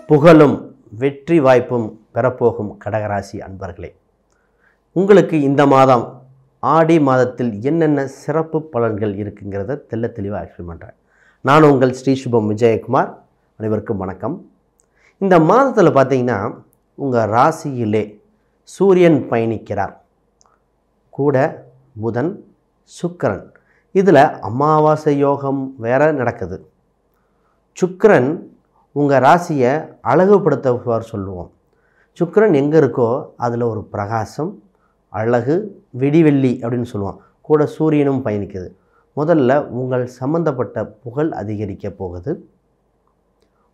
புகழும் வெற்றி வாய்ப்பும் பெறப்போகும் கடகராசி அன்பர்களே, உங்களுக்கு இந்த மாதம் ஆடி மாதத்தில் என்னென்ன சிறப்பு பலன்கள் இருக்குங்கிறத தெளிவாக எக்ஸ்பிளைன் பண்ணுறேன். நான் உங்கள் ஸ்ரீ சுபம் விஜயகுமார். அனைவருக்கும் வணக்கம். இந்த மாதத்தில் பார்த்தீங்கன்னா உங்கள் ராசியிலே சூரியன் பயணிக்கிறார், கூட புதன் சுக்கிரன். இதில் அமாவாசை யோகம் வேற நடக்குது. சுக்கிரன் உங்கள் ராசியை அழகுபடுத்துவார் சொல்லுவோம். சுக்கிரன் எங்கே இருக்கோ அதில் ஒரு பிரகாசம், அழகு, விடிவெள்ளி அப்படின்னு சொல்லுவோம். கூட சூரியனும் பயணிக்குது. முதல்ல உங்கள் சம்பந்தப்பட்ட புகழ் அதிகரிக்க போகுது,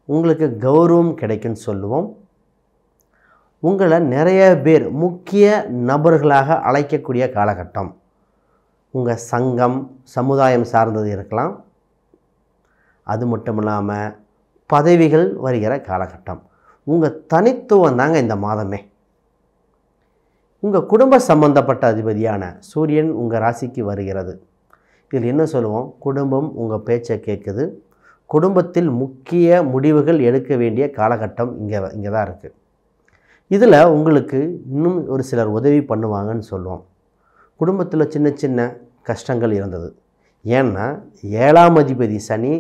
உங்களுக்கு கௌரவம் கிடைக்குன்னு சொல்லுவோம். உங்களை நிறைய பேர் முக்கிய நபர்களாக அழைக்கக்கூடிய காலகட்டம். உங்கள் சங்கம் சமுதாயம் சார்ந்தது இருக்கலாம். அது மட்டும் இல்லாமல் பதவிகள் வருகிற காலகட்டம். உங்கள் தனித்துவம் தாங்க இந்த மாதமே. உங்கள் குடும்ப சம்பந்தப்பட்ட அதிபதியான சூரியன் உங்கள் ராசிக்கு வருகிறது. இதில் என்ன சொல்லுவோம்? குடும்பம் உங்கள் பேச்சை கேட்குது. குடும்பத்தில் முக்கிய முடிவுகள் எடுக்க வேண்டிய காலகட்டம் இங்கே தான் இருக்குது. இதில் உங்களுக்கு இன்னும் ஒரு சிலர் உதவி பண்ணுவாங்கன்னு சொல்லுவோம். குடும்பத்தில் சின்ன சின்ன கஷ்டங்கள் இருந்தது. ஏன்னா 7ஆம் அதிபதி சனி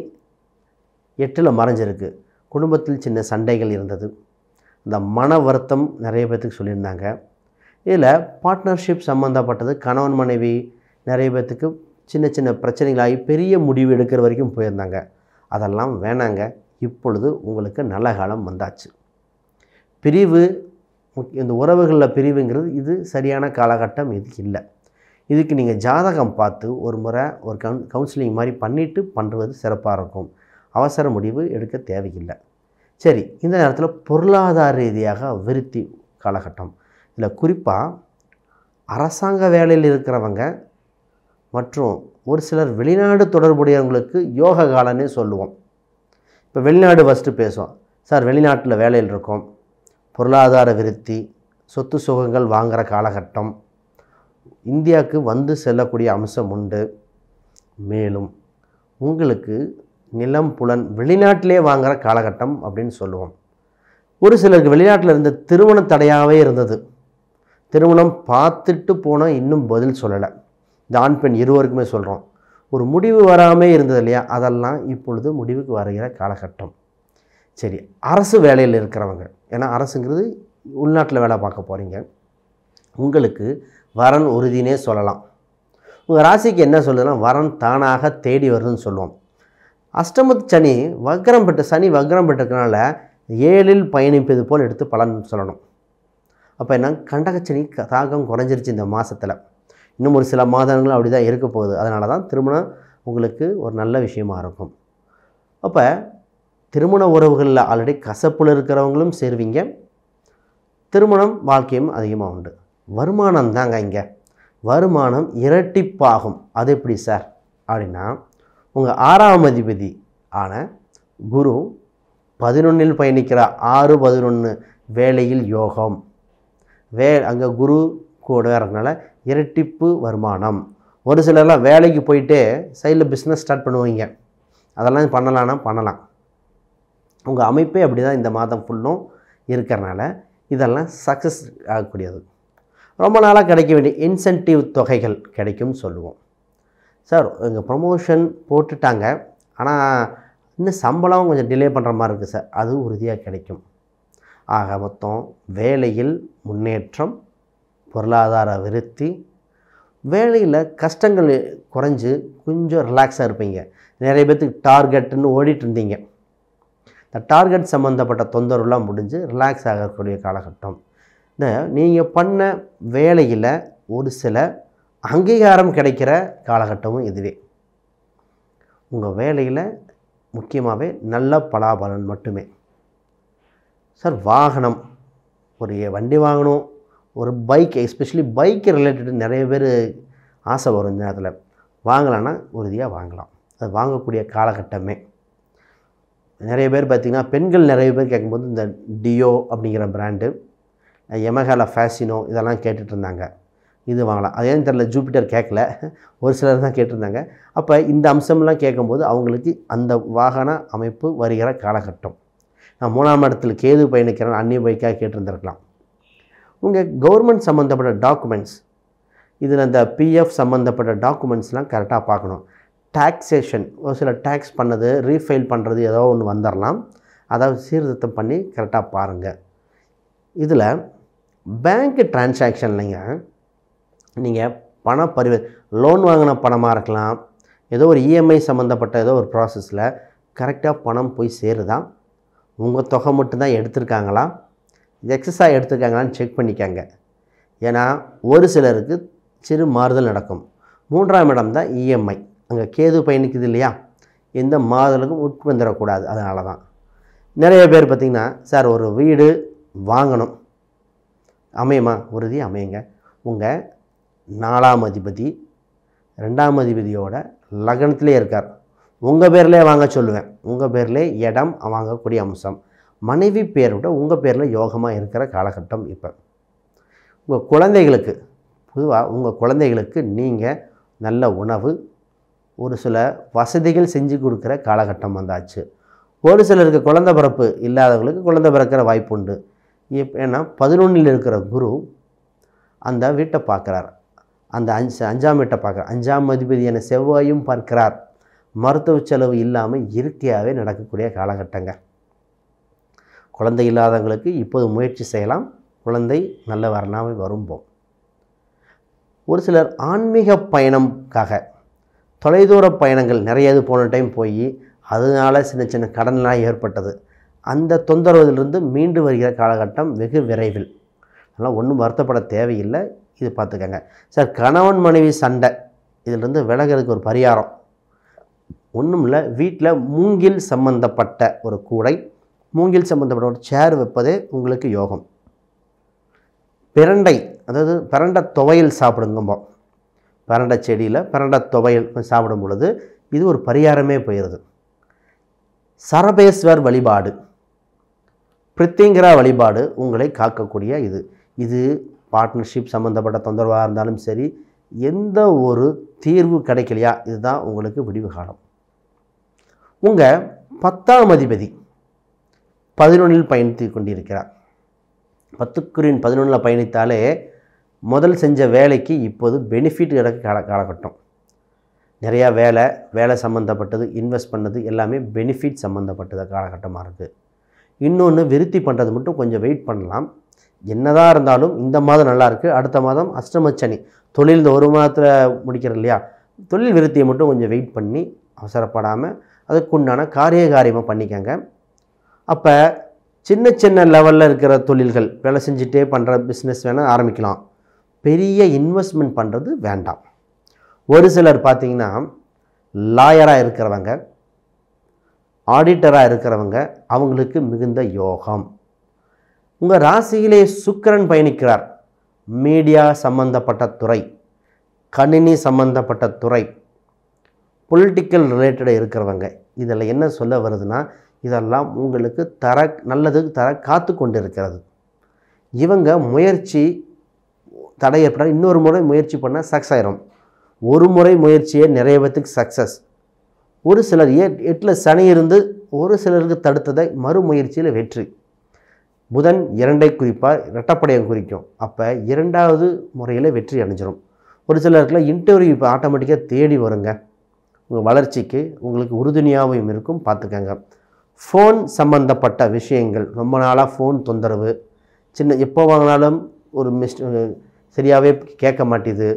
8ல் மறைஞ்சிருக்கு. குடும்பத்தில் சின்ன சண்டைகள் இருந்தது. இந்த மன வருத்தம் நிறைய பேர்த்துக்கு சொல்லியிருந்தாங்க. இதில் பார்ட்னர்ஷிப் சம்மந்தப்பட்டது, கணவன் மனைவி நிறைய பேர்த்துக்கு சின்ன சின்ன பிரச்சனைகளாகி பெரிய முடிவு எடுக்கிற வரைக்கும் போயிருந்தாங்க. அதெல்லாம் வேணாங்க. இப்பொழுது உங்களுக்கு நல்ல காலம் வந்தாச்சு. பிரிவு, இந்த உறவுகளில் பிரிவுங்கிறது இது சரியான காலகட்டம் இது இல்லை. இதுக்கு நீங்கள் ஜாதகம் பார்த்து ஒரு முறை ஒரு கவுன்சிலிங் மாதிரி பண்ணிவிட்டு பண்ணுறது சிறப்பாக இருக்கும். அவசர முடிவு எடுக்க தேவையில்லை. சரி, இந்த நேரத்தில் பொருளாதார ரீதியாக விருத்தி காலகட்டம். இதில் குறிப்பாக அரசாங்க வேலையில் இருக்கிறவங்க மற்றும் ஒரு சிலர் வெளிநாடு தொடர்புடையவங்களுக்கு யோக காலன்னே சொல்லுவோம். இப்போ வெளிநாடு ஃபஸ்ட்டு பேசுவோம். சார் வெளிநாட்டில் வேலையில் இருக்கோம், பொருளாதார விருத்தி, சொத்து சுகங்கள் வாங்குகிற காலகட்டம், இந்தியாவுக்கு வந்து செல்லக்கூடிய அம்சம் உண்டு. மேலும் உங்களுக்கு நிலம் புலன் வெளிநாட்டிலே வாங்குகிற காலகட்டம் அப்படின்னு சொல்லுவோம். ஒரு சிலருக்கு வெளிநாட்டில் இருந்த திருமண தடையாகவே இருந்தது. திருமணம் பார்த்துட்டு போனால் இன்னும் பதில் சொல்லலை. இந்த ஆண் பெண் இருவருக்குமே சொல்கிறோம். ஒரு முடிவு வராமே இருந்தது இல்லையா, அதெல்லாம் இப்பொழுது முடிவுக்கு வருகிற காலகட்டம். சரி, அரசு வேலையில் இருக்கிறவங்க, ஏன்னா அரசுங்கிறது உள்நாட்டில் வேலை பார்க்க போகிறீங்க, உங்களுக்கு வரன் உறுதினே சொல்லலாம். உங்கள் ராசிக்கு என்ன சொல்லுதுன்னா வரன் தானாக தேடி வருதுன்னு சொல்லுவோம். அஷ்டமத்து சனி வக்ரம் பெற்ற சனி வக்ரம் பெற்றதுனால 7ல் பயணிப்பது போல் எடுத்து பலன் சொல்லணும். அப்போ என்ன, கண்டகச்சனி தாக்கம் குறைஞ்சிருச்சு இந்த மாதத்தில். இன்னும் ஒரு சில மாதங்களும் அப்படி தான் இருக்க போகுது. அதனால தான் திருமணம் உங்களுக்கு ஒரு நல்ல விஷயமாக இருக்கும். அப்போ திருமண உறவுகளில் ஆல்ரெடி கசப்பில் இருக்கிறவங்களும் சேருவீங்க. திருமணம் வாழ்க்கையும் அதிகமாக உண்டு. வருமானம் தாங்க இங்கே. வருமானம் இரட்டிப்பாகும். அது எப்படி சார் அப்படின்னா, உங்கள் 6ஆம் அதிபதி ஆன குரு 11ல் பயணிக்கிற 6-11 வேலையில் யோகம். அங்கே குரு கூட வரதுனால இரட்டிப்பு வருமானம். ஒரு சிலர்லாம் வேலைக்கு போயிட்டே சைடில் பிஸ்னஸ் ஸ்டார்ட் பண்ணுவீங்க. அதெல்லாம் பண்ணலாம். உங்கள் அமைப்பே அப்படி தான் இந்த மாதம் ஃபுல்லும் இருக்கிறனால இதெல்லாம் சக்ஸஸ் ஆகக்கூடியது. ரொம்ப நாளாக கிடைக்க வேண்டிய இன்சென்டிவ் தொகைகள் கிடைக்கும்னு சொல்லுவோம். சார் எங்கள் ப்ரமோஷன் போட்டுட்டாங்க, ஆனால் இன்னும் சம்பளம் கொஞ்சம் டிலே பண்ணுற மாதிரி இருக்குது சார், அது உறுதியாக கிடைக்கும். ஆக மொத்தம் வேலையில் முன்னேற்றம், பொருளாதார விருத்தி, வேலையில் கஷ்டங்கள் குறைஞ்சி கொஞ்சம் ரிலாக்ஸாக இருப்பீங்க. நிறைய பேர்த்துக்கு டார்கெட்டுன்னு ஓடிட்டு இருந்தீங்க. இந்த டார்கெட் சம்மந்தப்பட்ட தொந்தரவுலாம் முடிஞ்சு ரிலாக்ஸ் ஆகக்கூடிய காலகட்டம். இந்த நீங்கள் பண்ண வேலையில் ஒரு சில அங்கீகாரம் கிடைக்கிற காலகட்டமும் இதுவே. உங்கள் வேலையில் முக்கியமாகவே நல்ல பலாபலன் மட்டுமே. சார் வாகனம், ஒரு வண்டி வாங்கணும், ஒரு பைக், எஸ்பெஷலி பைக் ரிலேட்டடு நிறைய பேர் ஆசை வரும். இந்த நேரத்தில் வாங்கலான்னா உறுதியாக வாங்கலாம். அது வாங்கக்கூடிய காலகட்டமே. நிறைய பேர் பார்த்திங்கன்னா பெண்கள் நிறைய பேர் கேட்கும்போது இந்த டியோ அப்படிங்கிற பிராண்டு, யமஹால ஃபேசினோ இதெல்லாம் கேட்டுட்டு இருந்தாங்க. இது வாங்கலாம். அது ஏன்னு தெரியல, ஜூபிட்டர் கேட்கல, ஒரு சிலர் தான் கேட்டிருந்தாங்க. அப்போ இந்த அம்சம்லாம் கேட்கும்போது அவங்களுக்கு அந்த வாகன அமைப்பு வருகிற காலகட்டம். நான் 3ஆம் இடத்துல கேது பயணிக்கிறேன் அந்நிய பைக்காக கேட்டிருந்திருக்கலாம். உங்கள் கவர்மெண்ட் சம்மந்தப்பட்ட டாக்குமெண்ட்ஸ், இதில் அந்த பிஎஃப் சம்மந்தப்பட்ட டாக்குமெண்ட்ஸ்லாம் கரெக்டாக பார்க்கணும். டாக்ஸேஷன், ஒரு சில டேக்ஸ் பண்ணது ரீஃபைல் பண்ணுறது ஏதோ ஒன்று வந்துடலாம். அதாவது சீர்திருத்தம் பண்ணி கரெக்டாக பாருங்கள். இதில் பேங்க்கு டிரான்சாக்ஷன்லைங்க நீங்கள் லோன் வாங்கின பணமாக இருக்கலாம், ஏதோ ஒரு இஎம்ஐ சம்மந்தப்பட்ட ஏதோ ஒரு ப்ராசஸில் கரெக்டாக பணம் போய் சேருதான், உங்கள் தொகை மட்டும்தான் எடுத்திருக்காங்களா, எக்ஸஸாக எடுத்திருக்காங்களான்னு செக் பண்ணிக்காங்க. ஏன்னா ஒரு சிலருக்கு சிறு மாறுதல் நடக்கும். 3ஆம் இடம் தான் இஎம்ஐ, அங்கே கேது பயணிக்குது இல்லையா, எந்த மாறுதலுக்கும் உட்பந்துடக்கூடாது. அதனால தான் நிறைய பேர் பார்த்திங்கன்னா, சார் ஒரு வீடு வாங்கணும், அமையுமா? உறுதி அமையுங்க. உங்கள் 4ஆம் அதிபதி 2ஆம் அதிபதியோட லக்னத்திலே இருக்கார். உங்கள் பேர்லேயே வாங்க சொல்லுவேன். உங்கள் பேர்லேயே இடம் வாங்கக்கூடிய அம்சம், மனைவி பேரை விட உங்கள் பேரில் யோகமாக இருக்கிற காலகட்டம். இப்போ உங்கள் குழந்தைகளுக்கு, பொதுவாக உங்கள் குழந்தைகளுக்கு நீங்கள் நல்ல உணவு, ஒரு சில வசதிகள் செஞ்சு கொடுக்குற காலகட்டம் வந்தாச்சு. ஒரு சிலருக்கு குழந்தை பிறப்பு இல்லாதவங்களுக்கு குழந்தை பிறக்கிற வாய்ப்பு உண்டு. ஏன்னா 11ல் இருக்கிற குரு அந்த வீட்டை பார்க்குறார், அந்த 5ஆம் வீட்டை பார்க்குறார். 5ஆம் அதிபதியான செவ்வாயும் பார்க்கிறார். மருத்துவ செலவு இல்லாமல் இயற்கையாகவே நடக்கக்கூடிய காலகட்டங்க. குழந்தை இல்லாதவங்களுக்கு இப்போது முயற்சி செய்யலாம், குழந்தை நல்ல வரணாவை வரும்போம். ஒரு சிலர் ஆன்மீக பயணம்காக தொலைதூர பயணங்கள் நிறைய போன டைம் போய் அதனால் சின்ன சின்ன கடன்லாம் ஏற்பட்டது. அந்த தொந்தரவுலேருந்து மீண்டு வருகிற காலகட்டம் வெகு விரைவில். அதனால் ஒன்றும் வருத்தப்பட தேவையில்லை. இது பார்த்துக்கங்க. சார் கணவன் மனைவி சண்டை, இதிலிருந்து விலகிறதுக்கு ஒரு பரிகாரம் ஒன்றும் இல்லை. வீட்டில் மூங்கில் சம்பந்தப்பட்ட ஒரு கூடை, மூங்கில் சம்பந்தப்பட்ட ஒரு சேர் வைப்பதே உங்களுக்கு யோகம். பிரண்டை, அதாவது பிரண்டை துவையல் சாப்பிடுங்கம்போ, பிரண்டை செடியில் பிரண்டை துவையல் சாப்பிடும் பொழுது இது ஒரு பரிகாரமே போயிடுது. சரபேஸ்வர் வழிபாடு, பிரித்திங்கிரா வழிபாடு உங்களை காக்கக்கூடிய இது பார்ட்னர்ஷிப் சம்மந்தப்பட்ட தொந்தரவாக இருந்தாலும் சரி, எந்த ஒரு தீர்வு கிடைக்கலையா, இதுதான் உங்களுக்கு விடிவு காலம். உங்கள் 10ஆம் அதிபதி 11ல் பயணித்து கொண்டிருக்கிறார். 10க்குரியன் 11ல் பயணித்தாலே முதல் செஞ்ச வேலைக்கு இப்போது பெனிஃபிட் கிடைக்க காலகட்டம். நிறையா வேலை சம்மந்தப்பட்டது, இன்வெஸ்ட் பண்ணது எல்லாமே பெனிஃபிட் சம்மந்தப்பட்டது காலகட்டமாக இருக்குது. இன்னொன்று விருத்தி பண்ணுறது மட்டும் கொஞ்சம் வெயிட் பண்ணலாம். என்னதான் இருந்தாலும் இந்த மாதம் நல்லாயிருக்கு. அடுத்த மாதம் அஷ்டமச்சனி, தொழில் இந்த ஒரு மாதத்தில் முடிக்கிறது இல்லையா, தொழில் விருத்தியை மட்டும் கொஞ்சம் வெயிட் பண்ணி அவசரப்படாமல் அதுக்குண்டான காரியமாக பண்ணிக்கங்க. அப்போ சின்ன சின்ன லெவலில் இருக்கிற தொழில்கள், வேலை செஞ்சுட்டே பண்ணுற பிஸ்னஸ் வேணால் ஆரம்பிக்கலாம். பெரிய இன்வெஸ்ட்மெண்ட் பண்ணுறது வேண்டாம். ஒரு சிலர் பார்த்திங்கன்னா லாயராக இருக்கிறவங்க, ஆடிட்டராக இருக்கிறவங்க, அவங்களுக்கு மிகுந்த யோகம். உங்கள் ராசியிலே சுக்கிரன் பயணிக்கிறார். மீடியா சம்பந்தப்பட்ட துறை, கணினி சம்பந்தப்பட்ட துறை, பொலிட்டிக்கல் ரிலேட்டடாக இருக்கிறவங்க, இதில் என்ன சொல்ல வருதுன்னா, இதெல்லாம் உங்களுக்கு நல்லது தர காத்து கொண்டு இருக்கிறது. இவங்க முயற்சி தடை ஏற்பட இன்னொரு முறை முயற்சி பண்ணால் சக்ஸஸ் ஆயிரும். ஒரு முறை முயற்சியே நிறைய பேத்துக்கு சக்ஸஸ். ஒரு சிலர் 8ல் சனி இருந்து ஒரு சிலருக்கு தடுத்ததை மறுமுயற்சியில் வெற்றி. புதன் 2ஐ குறிப்பாக இரட்டப்படையை குறிக்கும். அப்போ 2வது முறையில் வெற்றி அடைஞ்சிடும். ஒரு சிலருக்குலாம் இன்டர்வியூ இப்போ ஆட்டோமேட்டிக்காக தேடி வருங்க. உங்கள் வளர்ச்சிக்கு உங்களுக்கு உறுதுணையாகவும் இருக்கும், பார்த்துக்கங்க. ஃபோன் சம்பந்தப்பட்ட விஷயங்கள், ரொம்ப நாளாக ஃபோன் தொந்தரவு, எப்போ வாங்கினாலும் ஒரு சரியாகவே கேட்க மாட்டேது,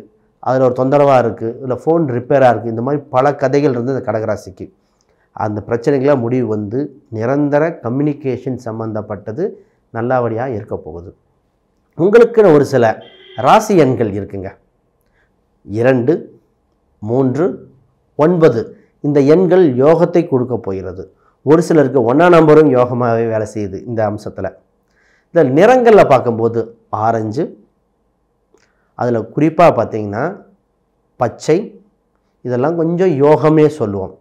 அதில் ஒரு தொந்தரவாக இருக்குது, இல்லை ஃபோன் ரிப்பேராக இருக்குது, இந்த மாதிரி பல கதைகள் இருந்து இந்த கடகராசிக்கு அந்த பிரச்சனைகளாக முடிவு வந்து நிரந்தர கம்யூனிகேஷன் சம்மந்தப்பட்டது நல்லபடியாக இருக்க போகுது. உங்களுக்குன்னு ஒரு சில ராசி எண்கள் இருக்குங்க. 2, 3, 9 இந்த எண்கள் யோகத்தை கொடுக்க போகிறது. ஒரு சிலருக்கு 1ஆம் நம்பரும் யோகமாகவே வேலை செய்யுது. இந்த அம்சத்தில் இந்த நிறங்களில் பார்க்கும்போது ஆரஞ்சு, அதில் குறிப்பாக பார்த்திங்கன்னா பச்சை, இதெல்லாம் கொஞ்சம் யோகமே சொல்லுவோம்.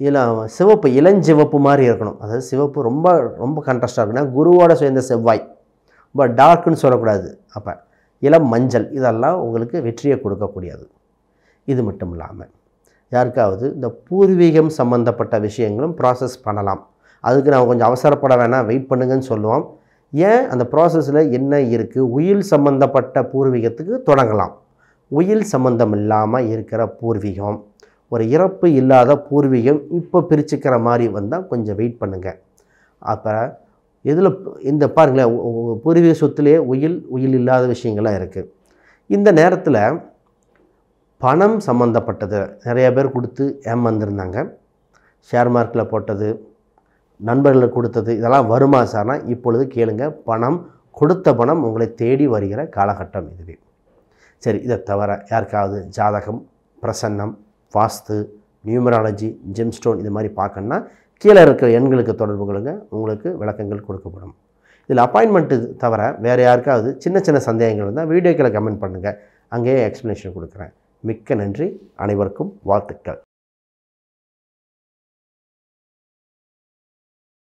இதில் சிவப்பு, இளஞ்சிவப்பு மாதிரி இருக்கணும். அதாவது சிவப்பு ரொம்ப ரொம்ப கான்ட்ராஸ்டாக இருக்குன்னா குருவோட சேர்ந்த செவ்வாய், ரொம்ப டார்க்குன்னு சொல்லக்கூடாது. அப்போ இளம் மஞ்சள், இதெல்லாம் உங்களுக்கு வெற்றியை கொடுக்கக்கூடியது. இது மட்டும் இல்லாமல் யாருக்காவது இந்த பூர்வீகம் சம்பந்தப்பட்ட விஷயங்களும் ப்ராசஸ் பண்ணலாம். அதுக்கு நான் கொஞ்சம் அவசரப்பட வேணாம், வெயிட் பண்ணுங்கன்னு சொல்லுவோம். ஏன் அந்த ப்ராசஸில் என்ன இருக்குது, உயில் சம்பந்தப்பட்ட பூர்வீகத்துக்கு தொடங்கலாம். உயில் சம்பந்தம் இல்லாமல் இருக்கிற பூர்வீகம், ஒரு இறப்பு இல்லாத பூர்வீகம் இப்போ பிரிச்சுக்கிற மாதிரி வந்தால் கொஞ்சம் வெயிட் பண்ணுங்கள். அப்போ இதில் இந்த பாருங்களேன், பூர்வீக சொத்துலேயே உயில் இல்லாத விஷயங்கள்லாம் இருக்குது. இந்த நேரத்தில் பணம் சம்மந்தப்பட்டது நிறைய பேர் கொடுத்து ஏமாந்துருந்தாங்க. ஷேர் மார்க்கெட்டில் போட்டது, நண்பர்களுக்கு கொடுத்தது, இதெல்லாம் வருமா சார்னா இப்பொழுது கேளுங்க. கொடுத்த பணம் உங்களை தேடி வருகிற காலகட்டம் இதுவே. சரி, இதை தவிர யாருக்காவது ஜாதகம், பிரசன்னம், வாஸ்து, நியூமராலஜி, ஜெம்ஸ்டோன் இது மாதிரி பார்க்கணுன்னா கீழே இருக்கிற எண்களுக்கு தொடர்பு கொள்ளுங்க, உங்களுக்கு விளக்கங்கள் கொடுக்கப்படும். இதில் அப்பாயின்மெண்ட்டு தவிர வேறு யாருக்காவது சின்ன சின்ன சந்தேகங்கள் இருந்தால் வீடியோக்களை கமெண்ட் பண்ணுங்கள், அங்கேயே எக்ஸ்ப்ளனேஷன் கொடுக்குறேன். மிக்க நன்றி, அனைவருக்கும் வாழ்த்துக்கள்.